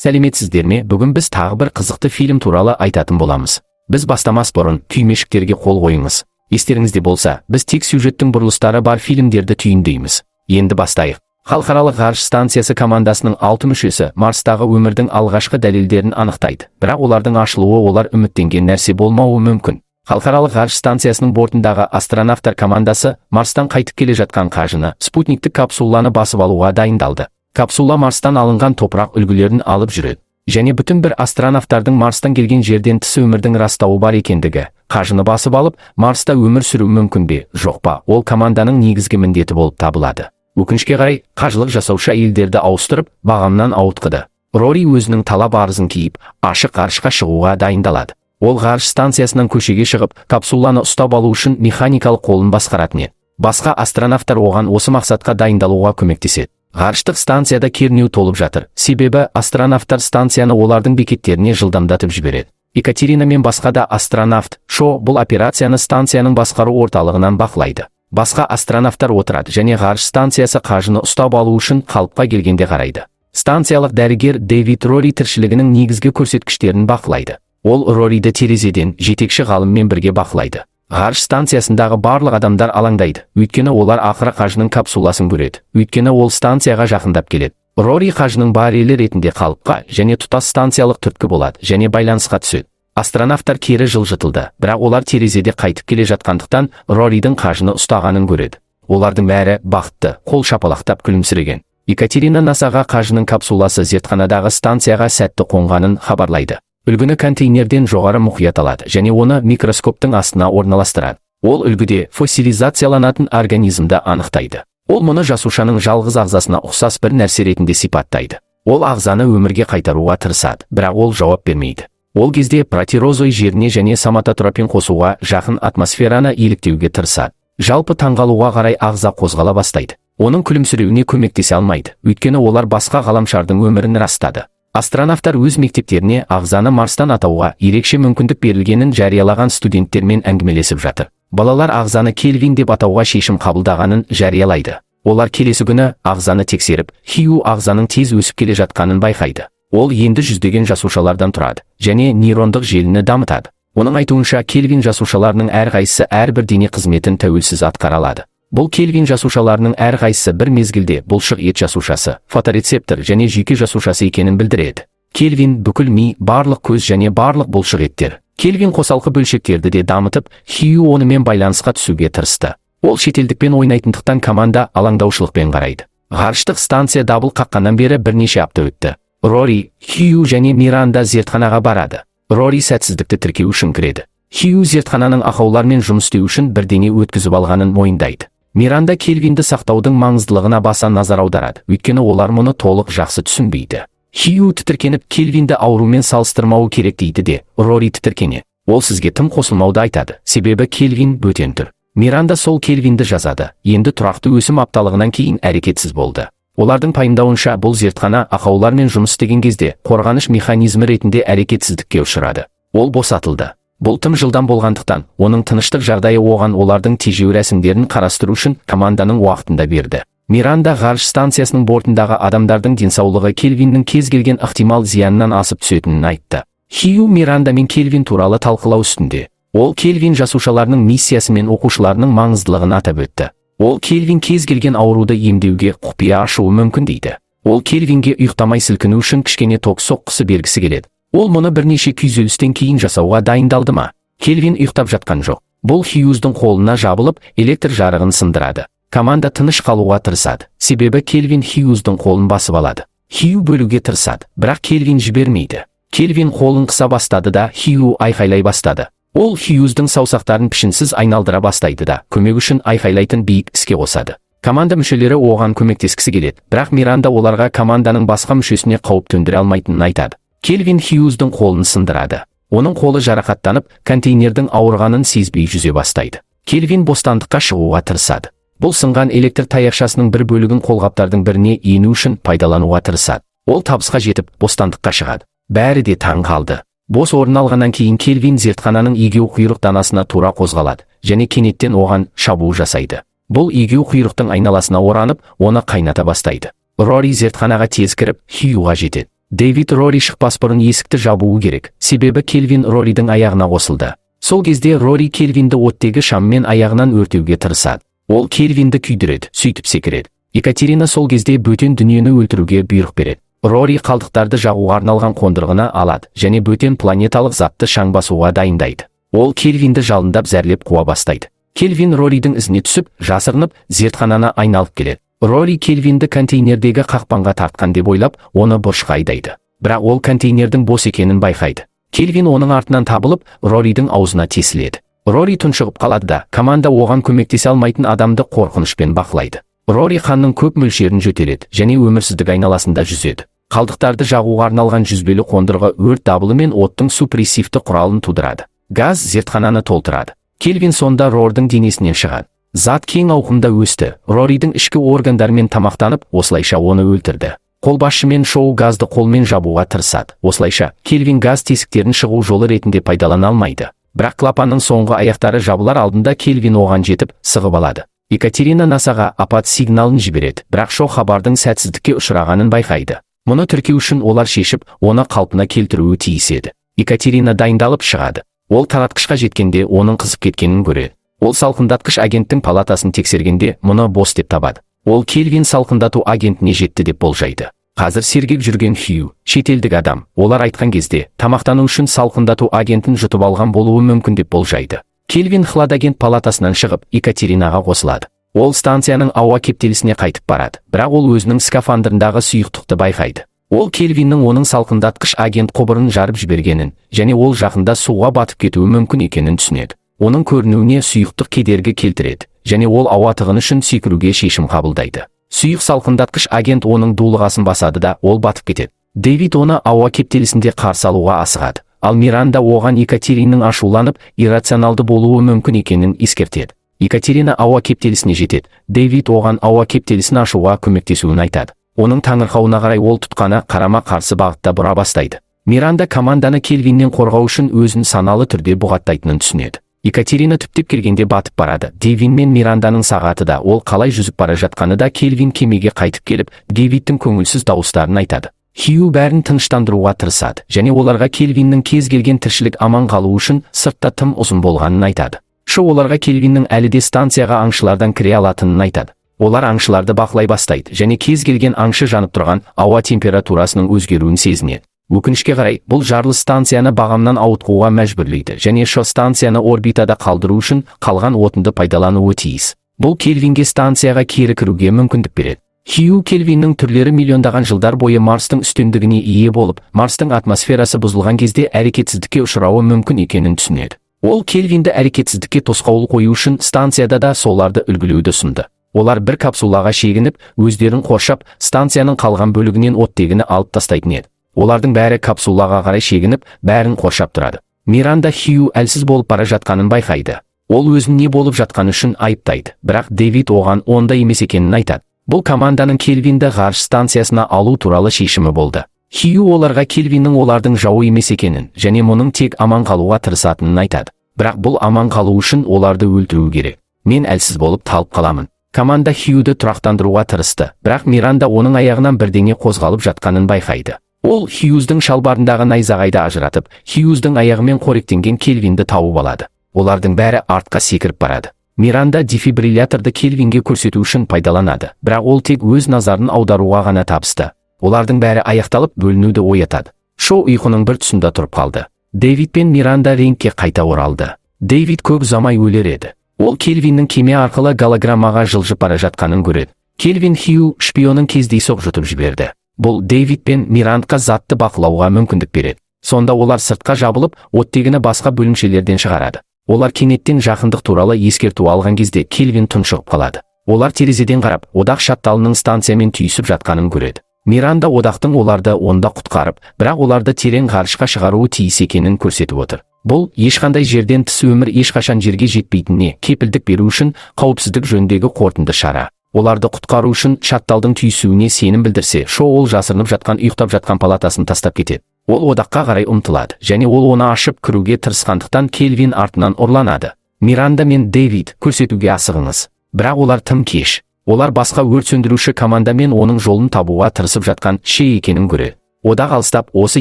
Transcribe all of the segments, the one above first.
Сәлеметсіздер ме? Бүгін біз тағы бір қызықты фильм туралы айтатын боламыз. Біз бастамас бұрын түймешіктерге қол қойыңыз. Естеріңізде болса, біз тек сюжеттің бұрылыстары бар фильмдерді түйіндейміз. Енді бастайық. Халықаралық ғарыш станциясы командасының 6 мүшесі Марстағы өмірдің алғашқы дәлелдерін анықтайды. Бірақ олардың ашылуы олар үміттенген нәрсе болмауы мүмкін. Халықаралық ғарыш станциясының бортындағы астронавтар командасы Марстан қайтып келе жатқан қажыны, спутниктік капсуланы басып алуға дайындалды. Капсула Марстан алынған топырақ үлгілерін алып жүреді. Және бүтін бір астронавтардың Марстан келген жерден тыс өмірдің растауы бар екендігі. Қажыны басып алып, Марста өмір сүру мүмкін бе, жоқ па? Ол команданың негізгі міндеті болып табылады. Өкінішке қарай, қажылық жасаушы әйелдерді ауыстырып, бағамнан ауытқыды. Рори өзінің талап арызын киіп, ашық ғарышқа шығуға дайындалады. Ол ғарыш станциясынан көшеге шығып, капсуланы ұстап алу үшін механикалық қолын басқаратын еді. Басқа астронавтар оған осы мақсатқа дайындалуға көмектеседі. Ғарыштық станцияда кернеу толып жатыр. Себебі астронавтар станцияны олардың бекеттеріне жылдамдатып жібереді. Екатерина мен басқа да астронавт Шо бұл операцияны станцияның басқару орталығынан бақылайды. Басқа астронавтар отырады және ғарыш станциясы қажыны ұстап алу үшін қалыпқа келгенде қарайды. Станциялық дәрігер Дэвид Рори тіршілігінің негізгі көрсеткіштерін бақылайды. Ол Рориді терезеден жетекші ғалыммен бірге бақылайды. Ғарыш станциясындағы барлық адамдар алаңдайды, өйткені олар ақыры қажының капсуласын көреді. Өйткені ол станцияға жақындап келеді. Рори қажының бар елі ретінде қалыпқа және тұтас станциялық түрткі болады және байланысқа түседі. Астронавтар кері жылжытылды, бірақ олар терезеде қайтып келе жатқандықтан Роридің қажыны ұстағанын көреді. Олардың бәрі бақытты, қол шапалақтап күлімсіреген. Екатерина НАСАға қажының капсуласы зертханадағы станцияға сәтті қонғанын хабарлайды. Үлгіні контейнерден жоғары мұқият алады және оны микроскоптың астына орналастырады. Ол үлгіде фоссилизацияланатын организмді анықтайды. Ол мұны жасушаның жалғыз ағзасына ұқсас бір нәрсе ретінде сипаттайды. Ол ағзаны өмірге қайтаруға тырысады, бірақ ол жауап бермейді. Ол кезде протирозой жеріне және соматотропин қосуға жақын атмосфераны еліктеуге тырысады. Жалпы таңғалуға қарай ағза қозғала бастайды. Оның күлімсіреуіне көмектесе алмайды, өйткені олар басқа ғаламшардың өмірін растады. Астронавтар өз мектептеріне ағзаны Марстан атауға ерекше мүмкіндік берілгенін жариялаған студенттермен әңгімелесіп жатыр. Балалар ағзаны Кельвин деп атауға шешім қабылдағанын жариялайды. Олар келесі күні ағзаны тексеріп, Хью ағзаның тез өсіп келе жатқанын байқайды. Ол енді жүздеген жасушалардан тұрады және нейрондық желіні дамытады. Оның айтуынша, Кельвин жасушаларының әрқайсысы әрбір дене қызметін тәуелсіз атқара алады. Бұл Кельвин жасушаларының әрқайсысы бір мезгілде бұлшық ет жасушасы, фоторецептор және жүйке жасушасы екенін білдіреді. Кельвин бүкіл ми, барлық көз және барлық бұлшық еттер. Кельвин қосалқы бөлшектерді де дамытып, Хью онымен байланысқа түсуге тырысты. Ол шетелдікпен ойнайтындықтан команда алаңдаушылықпен қарайды. Ғарыштық станция дабыл қаққаннан бері бірнеше апта өтті. Рори, Хью және Миранда зертханаға барады. Рори сәтсіздікті тіркеу үшін кіреді. Хью зертхананың ақаулармен жұмыс істеу үшін бірдеңе өткізіп алғанын мойындайды. Миранда Кельвинді сақтаудың маңыздылығына баса назар аударады, өйткені олар мұны толық жақсы түсінбейді. Хью тітіркеніп, Кельвинді аурумен салыстырмауы керек дейді де, Рори тітіркене. Ол сізге тым қосылмауды айтады, себебі Кельвин бөтен түр. Миранда сол Кельвинді жазады, енді тұрақты өсім апталығынан кейін әрекетсіз болды. Олардың пайымдауынша, бұл зертхана ақаулармен жұмыс істеген кезде қорғаныш механизмі ретінде әрекетсіздікке ұшырады. Ол босатылды. Бұл тым жылдам болғандықтан, оның тыныштық жағдайы оған олардың тежеу рәсімдерін қарастыру үшін команданың уақытында берді. Миранда ғарыш станциясының бортындағы адамдардың денсаулығы Кельвиннің кез келген ықтимал зиянынан асып түсетінін айтты. Хью Миранда мен Кельвин туралы талқылау үстінде. Ол Кельвин жасушаларының миссиясы мен оқушыларының маңыздылығын атап өтті. Ол Кельвин кез келген ауруды емдеуге құпия ашуы мүмкін дейді. Ол Кельвинге ұйықтамай сілкіну үшін кішкене ток соққысы бергісі келеді. Ол мұны бірнеше күйзелістен кейін жасауға дайындалды ма? Кельвин ұйықтап жатқан жоқ. Бұл Хьюздың қолына жабылып, электр жарығын сындырады. Команда тыныш қалуға тырысады, себебі Кельвин Хьюздың қолын басып алады. Хью бөлуге тырысады, бірақ Кельвин жібермейді. Кельвин қолын қыса бастады да Хью айқайлай бастады. Ол Хьюздың саусақтарын пішінсіз айналдыра бастайды да, көмек үшін айқайлайтын биік іске қосады. Команда мүшелері оған көмектескісі келеді, бірақ Миранда оларға команданың басқа мүшесіне қауіп төндіре алмайтынын айтады. Кельвин Хьюздың қолын сындырады. Оның қолы жарақаттанып, контейнердің ауырғанын сезбей жүзе бастайды. Кельвин бостандыққа шығуға тырысады. Бұл сынған электр таяқшасының бір бөлігін қолғаптардың біріне ену үшін пайдалануға тырысады. Ол табысқа жетіп, бостандыққа шығады. Бәрі де таң қалды. Бос орын алғаннан кейін Кельвин зертхананың егеу құйрық данасына тура қозғалады және кенеттен оған шабуыл жасайды. Бұл егеу құйрықтың айналасына оранып, оны қайната бастайды. Рори зертханаға тез кіріп, Хьюға жетеді. Дэвид Рори шықпас бұрын есікті жабуы керек, себебі Келвин Роридің аяғына қосылды. Сол кезде Рори Келвинді оттегі шаммен аяғынан өртеуге тырысады. Ол Келвинді күйдіреді, сөйтіп секіреді. Екатерина сол кезде бөтен дүниені өлтіруге бұйрық береді. Рори қалдықтарды жағуға арналған қондырғыны алады және бөтен планеталық затты шаң басуға дайындайды. Ол Келвинді жалындап зәрлеп қуа бастайды. Келвин Роридің ізіне түсіп, жасырынып, зертхананы айналып келеді. Рори Келвинді контейнердегі қақпанға тартқан деп ойлап, оны бұрышқа айдайды. Бірақ ол контейнердің бос екенін байқайды. Келвин оның артынан табылып, Роридің аузына тесіледі. Рори тұншығып қалады да, команда оған көмектесе алмайтын адамды қорқынышпен бақылайды. Рори қанның көп мөлшерін жөтеледі және өмірсіздік айналасында жүзеді. Қалдықтарды жағуға арналған жүзбелі қондырғы өрт дабылы мен оттың супрессивті құралын тудырады. Газ зертхананы толтырады. Келвин сонда Рордың денесінен шығады. Зат кең ауқымда өсті. Роридің ішкі органдарымен тамақтанып, осылайша оны өлтірді. Қолбасшы мен Шоу газды қолмен жабуға тырысады. Осылайша, Келвин газ тесіктерін шығу жолы ретінде пайдалана алмайды. Бірақ клапанның соңғы аяқтары жабылар алдында Келвин оған жетіп, сығып алады. Екатерина НАСАға апат сигналын жібереді, бірақ Шоу хабардың сәтсіздікке ұшырағанын байқайды. Мұны тіркеу үшін олар шешіп, оны қалпына келтіруі тиіс еді. Екатерина дайындалып шығады. Ол таратқышқа жеткенде оның қызып кеткенін көреді. Ол салқындатқыш агенттің палатасын тексергенде мұны бос деп табады. Ол Келвин салқындату агентіне жетті деп болжайды. Қазір сергек жүрген Хью, шетелдік адам, олар айтқан кезде тамақтану үшін салқындату агентін жұтып алған болуы мүмкін деп болжайды. Келвин хладагент палатасынан шығып, Екатеринаға қосылады. Ол станцияның ауа кептелісіне қайтып барады, бірақ ол өзінің скафандрындағы сұйықтықты байқайды. Ол Келвиннің оның салқындатқыш агент құбырын жарып жібергенін, және ол жақында суға батып кетуі мүмкін екенін түсінеді. Оның көрінуіне сұйықтық кедергі келтіреді, және ол ауа тығыны үшін секіруге шешім қабылдайды. Сұйық салқындатқыш агент оның дулығасын басады да, ол батып кетеді. Дэвид оны ауа кептелісінде қарсы алуға асығады, ал Миранда оған Екатеринаның ашуланып, иррационалды болуы мүмкін екенін ескертеді. Екатерина ауа кептелісіне жетеді. Дэвид оған ауа кептелісін ашуға көмектесуін айтады. Оның таңырқауына қарай ол тұтқаны қарама-қарсы бағытта бұра бастайды. Миранда команданы Келвиннен қорғау үшін өзін саналы түрде бұғаттайтынын түсінеді. Екатерина түптеп келгенде батып барады. Дэвид мен Миранданың сағаты да, ол қалай жүзіп бара жатқаны да. Келвин кемеге қайтып келіп, Дэвидтің көңілсіз дауыстарын айтады. Хью бәрін тыныштандыруға тырысады, және оларға Келвиннің кез келген тіршілік аман қалу үшін сыртта тым ұзын болғанын айтады. Шоу оларға Келвиннің әлі де станцияға аңшылардан кіре алатынын айтады. Олар аңшыларды бақылай бастайды, және кез келген аңшы жанып тұрған ауа температурасының өзгеруін сезінеді. Өкінішке қарай, бұл жарылыс станцияны бағамнан ауытқуға мәжбүрлейді, және Шо станцияны орбитада қалдыру үшін қалған отынды пайдалануы тиіс. Бұл Келвинге станцияға кері кіруге мүмкіндік береді. Хью Келвиннің түрлері миллиондаған жылдар бойы Марстың үстемдігіне ие болып, Марстың атмосферасы бұзылған кезде әрекетсіздікке ұшырауы мүмкін екенін түсінеді. Ол Келвинді әрекетсіздікке тосқауыл қою үшін станцияда да соларды үлгілеуді ұсынды. Олар бір капсулаға шегініп, өздерін қоршап, станцияның қалған бөлігінен оттегіні алып тастайтын еді. Олардың бәрі капсулаға қарай шегініп, бәрін қоршап тұрады. Миранда Хью әлсіз болып бара жатқанын байқайды. Ол өзін не болып жатқаны үшін айыптайды, бірақ Дэвид оған онда емес екенін айтады. Бұл команданың Келвинді ғарыш станциясына алу туралы шешімі болды. Хью оларға Келвиннің олардың жауы емес екенін, және мұның тек аман қалуға тырысатынын айтады. Бірақ бұл аман қалу үшін оларды өлтіру керек. Мен әлсіз болып талып қаламын. Команда Хьюді тұрақтандыруға тырысты, бірақ Миранда оның аяғынан бірдеңе қозғалып жатқанын байқайды. Ол Хьюздің шалбарындағы найзағайды ажыратып, Хьюздің аяғымен қоректенген Келвинді тауып алады. Олардың бәрі артқа секіріп барады. Миранда дефибрилляторды Келвинге көрсету үшін пайдаланады, бірақ ол тек өз назарын аударуға ғана табысты. Олардың бәрі аяқталып бөлінуді оятады. Шоу ұйқының бір тұсында тұрып қалды. Дэвид пен Миранда рингке қайта оралды. Дэвид көп ұзамай өлер еді. Ол Келвиннің кеме арқылы голограммаға жылжып бара жатқанын көреді. Келвин Хью шпионын кездейсоқ жұтып жіберді. Бұл Дэвид пен Мирандқа затты бақылауға мүмкіндік береді. Сонда олар сыртқа жабылып, оттегіні басқа бөлімшелерден шығарады. Олар кенеттен жақындық туралы ескерту алған кезде Келвин тұншығып қалады. Олар терезеден қарап, одақ шатталының станциямен түйісіп жатқанын көреді. Миранда одақтың оларды онда құтқарып, бірақ оларды терең ғарышқа шығаруы тиіс екенін көрсетіп отыр. Бұл ешқандай жерден тыс өмір ешқашан жерге жетпейтініне кепілдік беру үшін қауіпсіздік жөніндегі қорытынды шара. Оларды құтқару үшін шатталдың түйісуіне сенім білдірсе, Шоу ол жасырынып жатқан ұйықтап жатқан палатасын тастап кетеді. Ол одаққа қарай ұмтылады, және ол оны ашып кіруге тырысқандықтан Келвин артынан ұрланады. Миранда мен Дэвид, көрсетуге асығыңыз. Бірақ олар тым кеш. Олар басқа өрт сөндіруші командамен оның жолын табуға тырысып жатқан Шей екенін көреді. Ода алыстап, осы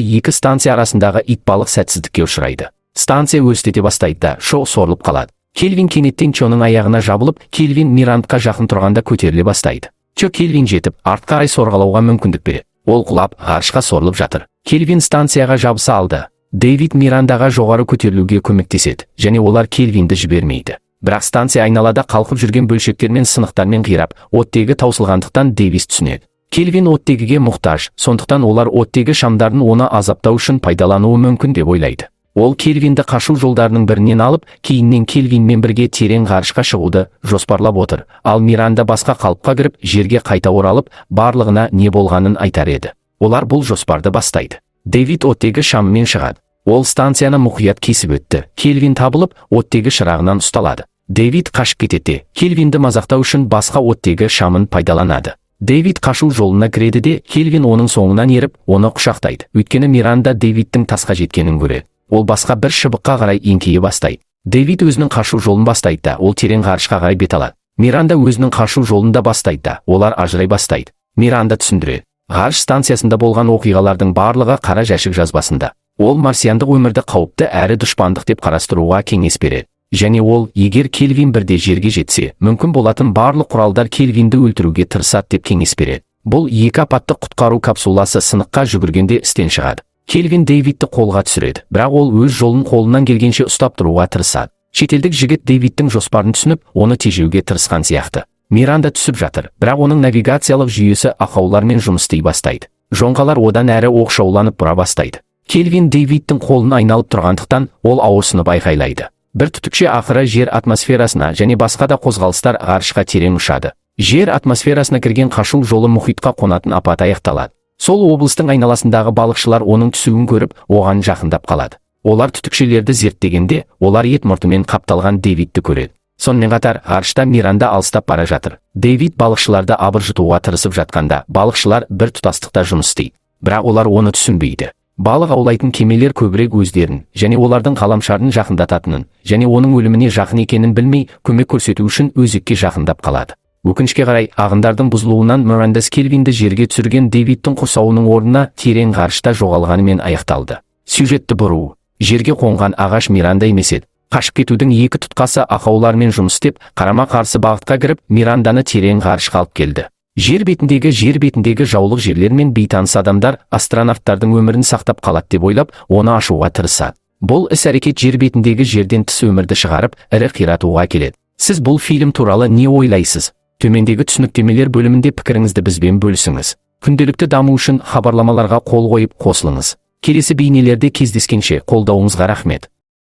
екі станция арасындағы итбалық сәтсіздікке ұшырайды. Станция өрістете бастайды да шоу сорылып қалады. Кельвин кенеттен Чоның аяғына жабылып, Кельвин Мирандқа жақын тұрғанда көтеріле бастайды. Чо Кельвин жетіп, артқа қарай сорғалауға мүмкіндік береді. Ол құлап, ғарышқа сорылып жатыр. Кельвин станцияға жабыса алды. Дэвид Мирандаға жоғары көтерілуге көмектеседі, және олар Кельвинді жібермейді. Бірақ станция айналада қалқып жүрген бөлшектер мен сынықтармен қирап, оттегі таусылғандықтан Дэвис түсінеді. Кельвин оттегіге мұқтаж, сондықтан олар оттегі шамдарын оны азаптау үшін пайдалануы мүмкін деп ойлайды. Ол Кельвинді қашу жолдарының бірінен алып, кейіннен Кельвинмен бірге терең ғарышқа шығуды жоспарлап отыр. Ал Миранда басқа қалыпқа кіріп, жерге қайта оралып, барлығына не болғанын айтар еді. Олар бұл жоспарды бастайды. Дэвид оттегі шамымен шығады. Ол станцияны мұқият кесіп өтті. Кельвин табылып, оттегі шырағынан ұсталады. Дэвид қашып кетеді. Кельвинді мазақтау үшін басқа оттегі шамын пайдаланады. Дэвид қашу жолына кіреді де, Кельвин оның соңынан еріп, оны құшақтайды. Өйткені Миранда Дэвидтің тасқа жеткенін көреді. Ол басқа бір шыбыққа қарай еңкейе бастайды. Дэвид өзінің қашу жолын бастайды да, ол терең ғарышқа қарай бет алады. Миранда өзінің қашу жолында бастайды да, олар ажырай бастайды. Миранда түсіндіреді. Ғарыш станциясында болған оқиғалардың барлығы қара жәшік жазбасында. Ол марсиандық өмірді қауіпті әрі дұшпандық деп қарастыруға кеңес береді. Және ол, егер Кельвин бірде жерге жетсе, мүмкін болатын барлық құралдар Кельвинді өлтіруге тырысады деп кеңес береді. Бұл екі апаттық құтқару капсуласы сыныққа жүгіргенде істен шығады. Кельвин Дэвидті қолға түсіреді, бірақ ол өз жолын қолынан келгенше ұстап тұруға тырысады. Шетелдік жігіт Дэвидтің жоспарын түсініп, оны тежеуге тырысқан сияқты. Миранда түсіп жатыр, бірақ оның навигациялық жүйесі ақаулармен жұмыс істей бастайды. Жоңғалар одан әрі оқшауланып бұра бастайды. Кельвин Дэвидтің қолын айналып тұрғандықтан, ол ауырсынып айқайлайды. Бір түтікше ақыры жер атмосферасына және басқа да қозғалыстар ғарышқа терең ұшады. Жер атмосферасына кірген қашу жолы мұхитқа қонатын апат аяқталады. Сол облыстың айналасындағы балықшылар оның түсуін көріп, оған жақындап қалады. Олар түтікшелерді зерттегенде, олар ет мұртымен қапталған Дэвидті көреді. Сонымен қатар, ғарышта Миранда алыстап бара жатыр. Дэвид балықшыларды абыржытуға тырысып жатқанда, балықшылар бір тұтастықта жұмыс істейді. Бірақ олар оны түсінбейді. Балық аулайтын кемелер көбірек өздерін, және олардың ғаламшарын жақындататынын, және оның өліміне жақын екенін білмей, көмек көрсету үшін өзекке жақындап қалады. Өкінішке қарай, ағындардың бұзылуынан Миранда Кельвинді жерге түсірген Дэвидтің құрсауының орнына терең ғарышта жоғалғанымен аяқталды. Сюжетті бұру. Жерге қонған ағаш Миранда емес еді. Қашып кетудің екі тұтқасы ақаулармен жұмыс істеп, қарама-қарсы бағытқа кіріп, Миранданы терең ғарышқа алып келді. Жер бетіндегі жаулық жерлер мен бейтаныс адамдар астронавттардың өмірін сақтап қалады деп ойлап, оны ашуға тырысады. Бұл іс-әрекет жер бетіндегі жерден тыс өмірді шығарып, ірі қиратуға келеді. Сіз бұл фильм туралы не ойлайсыз? Төмендегі түсініктемелер бөлімінде пікіріңізді бізбен бөлісіңіз. Күнделікті даму үшін хабарламаларға қол қойып қосылыңыз. Келесі бейнелерде кездескенше қолдауыңызға рахмет.